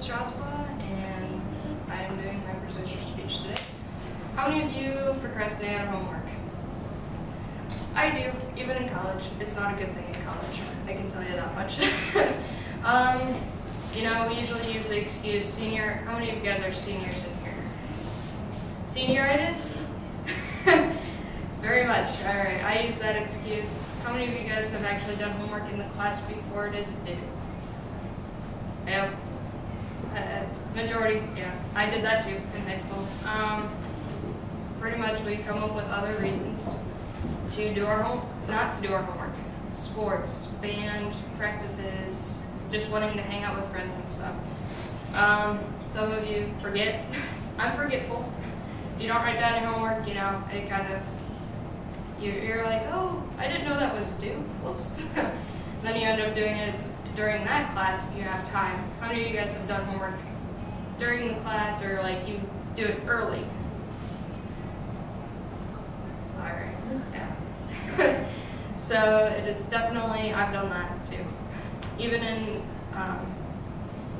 Strasbaugh, and I am doing my persuasive speech today. How many of you procrastinate on homework? I do, even in college. It's not a good thing in college, I can tell you that much. You know, we usually use the excuse senior. How many of you guys are seniors in here? Senioritis? Very much. All right, I use that excuse. How many of you guys have actually done homework in the class before it is due? Yep. Majority, yeah. I did that too in high school. Pretty much we come up with other reasons to do our not to do our homework. Sports, band, practices, just wanting to hang out with friends and stuff. Some of you forget. I'm forgetful. If you don't write down your homework, you know, it kind of, you're like, oh, I didn't know that was due. Whoops. Then you end up doing it during that class if you have time. How many of you guys have done homework during the class, or like you do it early? All right, yeah. So it is definitely, I've done that too. Even in,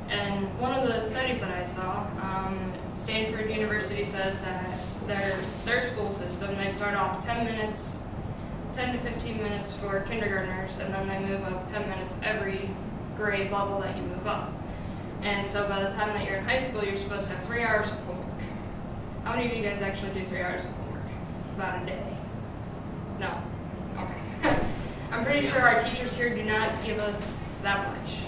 and one of the studies that I saw, Stanford University says that their school system, they start off 10 to 15 minutes for kindergartners, and then they move up 10 minutes every grade level that you move up. And so by the time that you're in high school, you're supposed to have 3 hours of homework. How many of you guys actually do 3 hours of homework? About a day? No? Okay. I'm pretty sure our teachers here do not give us that much.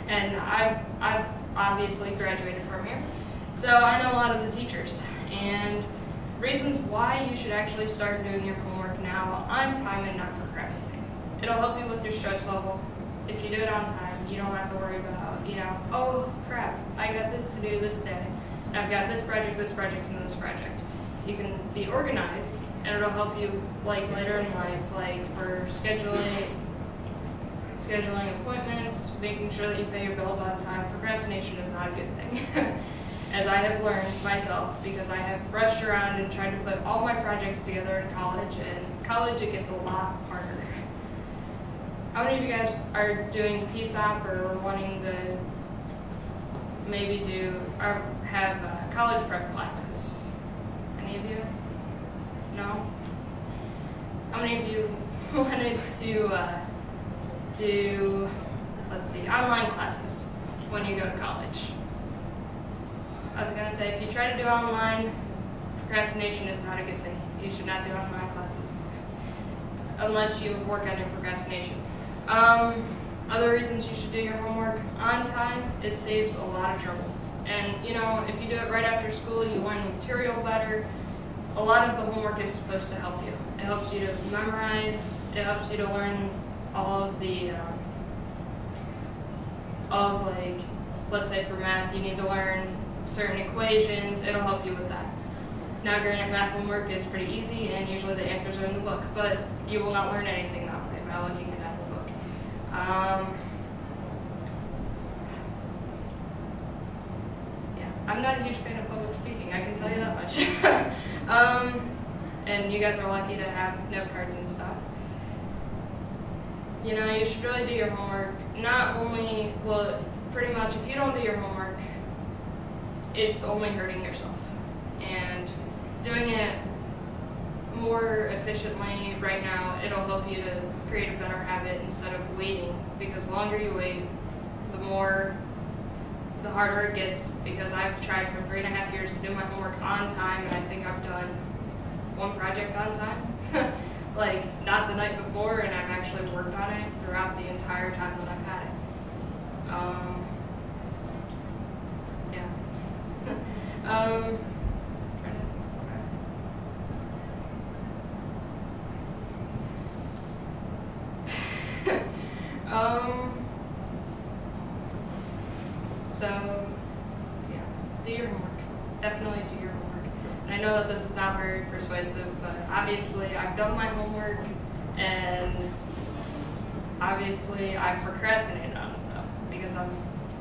And I've obviously graduated from here, so I know a lot of the teachers. And reasons why you should actually start doing your homework now on time and not procrastinate. It'll help you with your stress level. If you do it on time, you don't have to worry about, you know, oh crap, I got this to do this day. And I've got this project, and this project. You can be organized, and it'll help you like later in life, like for scheduling appointments, making sure that you pay your bills on time. Procrastination is not a good thing. As I have learned myself, because I have rushed around and tried to put all my projects together in college, and college it gets a lot harder. How many of you guys are doing PSOP or wanting to maybe do or have college prep classes? Any of you? No? How many of you wanted to do, let's see, online classes when you go to college? I was going to say, if you try to do online, procrastination is not a good thing. You should not do online classes unless you work on your procrastination. Other reasons you should do your homework on time, it saves a lot of trouble. And you know, if you do it right after school, you learn material better. A lot of the homework is supposed to help you. It helps you to memorize, it helps you to learn all of the, like, let's say for math, you need to learn certain equations, it'll help you with that. Now granted, math homework is pretty easy, and usually the answers are in the book, but you will not learn anything that way by looking at the book. Yeah, I'm not a huge fan of public speaking, I can tell you that much. And you guys are lucky to have note cards and stuff. You know, you should really do your homework. Not only, well, pretty much if you don't do your homework, it's only hurting yourself. And doing it more efficiently right now, it'll help you to create a better habit instead of waiting. Because the longer you wait, the harder it gets. Because I've tried for 3.5 years to do my homework on time, and I think I've done one project on time. Like, not the night before, and I've actually worked on it throughout the entire time that I've had it. Yeah. So, yeah, do your homework. Definitely do your homework. And I know that this is not very persuasive, but obviously I've done my homework, and obviously I've procrastinated on it though, because I'm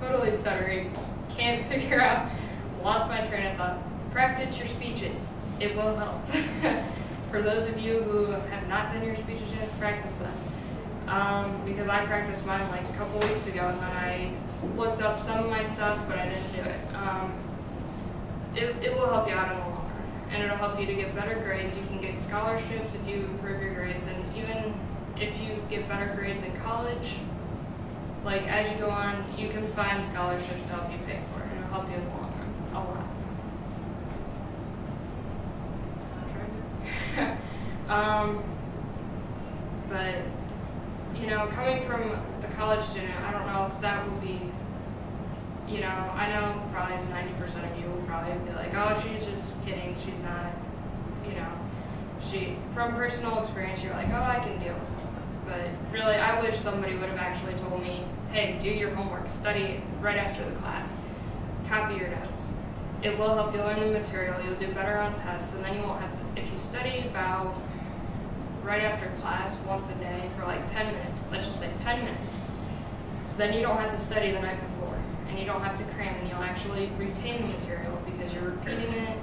totally stuttering, can't figure out, lost my train of thought. Practice your speeches. It will help. For those of you who have not done your speeches yet, practice them. because I practiced mine like a couple weeks ago, and then I looked up some of my stuff, but I didn't do it. It will help you out in the long run, and it'll help you to get better grades. You can get scholarships if you improve your grades, and even if you get better grades in college, like as you go on, you can find scholarships to help you pay for it, and it'll help you in the long run a lot. But you know, coming from a college student, I don't know if that will be, you know, I know probably 90% of you will probably be like, oh, she's just kidding, she's not, you know, from personal experience, you're like, oh, I can deal with it. But really, I wish somebody would have actually told me, hey, do your homework, study right after the class, copy your notes. It will help you learn the material, you'll do better on tests, and then you won't have to, if you study about right after class once a day for like 10 minutes, let's just say 10 minutes, then you don't have to study the night before, and you don't have to cram, and you'll actually retain the material because you're repeating it,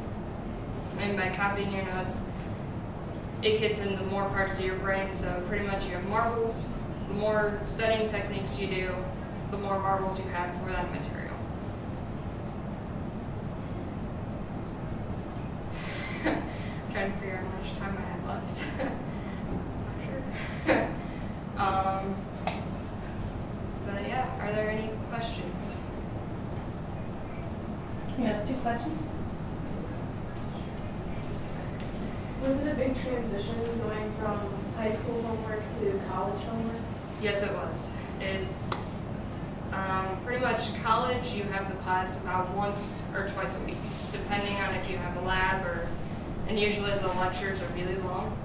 and by copying your notes, it gets into more parts of your brain, so pretty much you have marbles. The more studying techniques you do, the more marbles you have for that material. Trying to figure out how much time I have left. Not sure. But yeah, are there any questions? Can you ask 2 questions? Was it a big transition going from high school homework to college homework? Yes, it was. Pretty much college, you have the class about once or twice a week, depending on if you have a lab and usually the lectures are really long.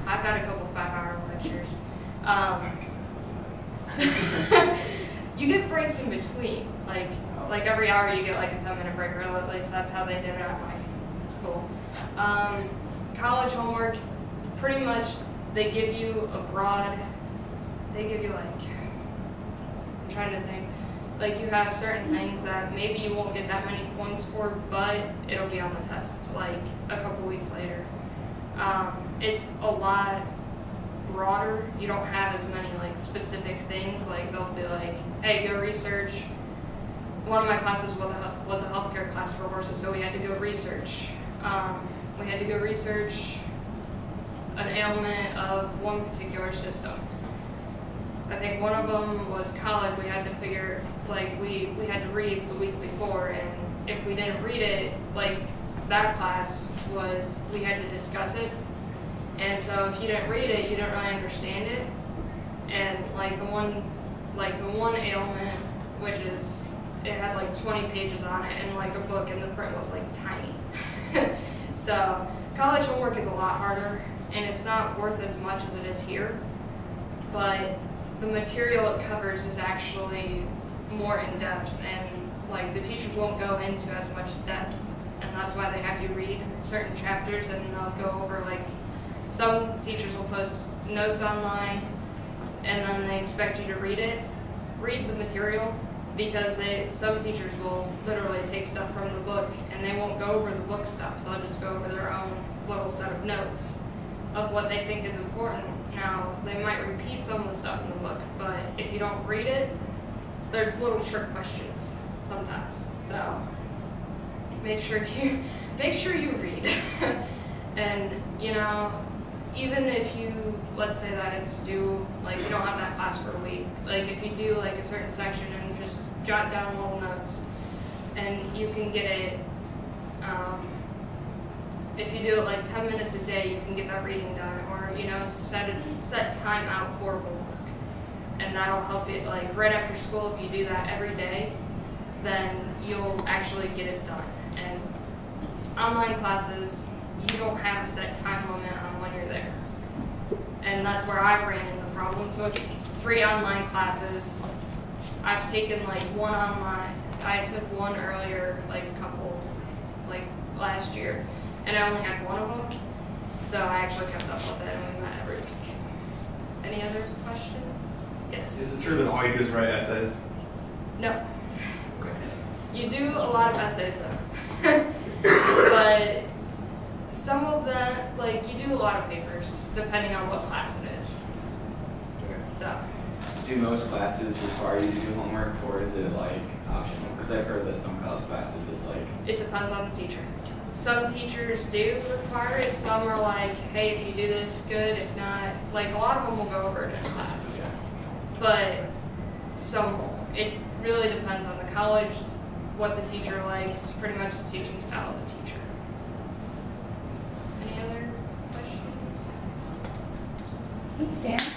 I've had a couple 5-hour lectures. You get breaks in between, like every hour you get like a 10-minute break, or at least that's how they did it at my school. College homework, pretty much they give you like, I'm trying to think, like you have certain things that maybe you won't get that many points for, but it'll be on the test like a couple weeks later. It's a lot broader. You don't have as many like specific things, like they'll be like, hey, go research. One of my classes was a healthcare class for horses, so we had to go research. We had to go research an ailment of one particular system. I think one of them was colic. We had to figure, like, we had to read the week before, and if we didn't read it, like, that class was, we had to discuss it. And so if you didn't read it, you didn't really understand it. And like the one ailment, which is, it had like 20 pages on it and like a book, and the print was like tiny. So college homework is a lot harder, and it's not worth as much as it is here, but the material it covers is actually more in depth, and like the teachers won't go into as much depth, and that's why they have you read certain chapters, and they'll go over, like, some teachers will post notes online, and then they expect you to read the material, because some teachers will literally take stuff from the book, and they won't go over the book stuff. They'll just go over their own little set of notes of what they think is important. Now, they might repeat some of the stuff in the book, but if you don't read it, there's little trick questions sometimes. So make sure you read. And you know, even if you, let's say that it's due, like you don't have that class for a week, like if you do like a certain section and just jot down little notes, and you can get it, if you do it like 10 minutes a day, you can get that reading done, or you know, set time out for homework, and that'll help you. Like right after school, if you do that every day, then you'll actually get it done. And online classes, you don't have a set time limit on when you're there, and that's where I've ran into problems with 3 online classes. I've taken like 1 online. I took 1 earlier, like a couple, like last year, and I only had 1 of them, so I actually kept up with it, and we met every week. Any other questions? Yes? Is it true that all you do is write essays? No. Okay. You do a lot of essays though. But some of them, like you do a lot of papers, depending on what class it is. Okay. So, Do most classes require you to do homework, or is it like optional? Because I've heard that some college classes it's like. it depends on the teacher. Some teachers do require it, some are like, hey, if you do this, good, if not, like a lot of them will go over this class. Yeah. But some won't. It really depends on the college, what the teacher likes, pretty much the teaching style of the teacher. Any other questions? Thanks, Sam.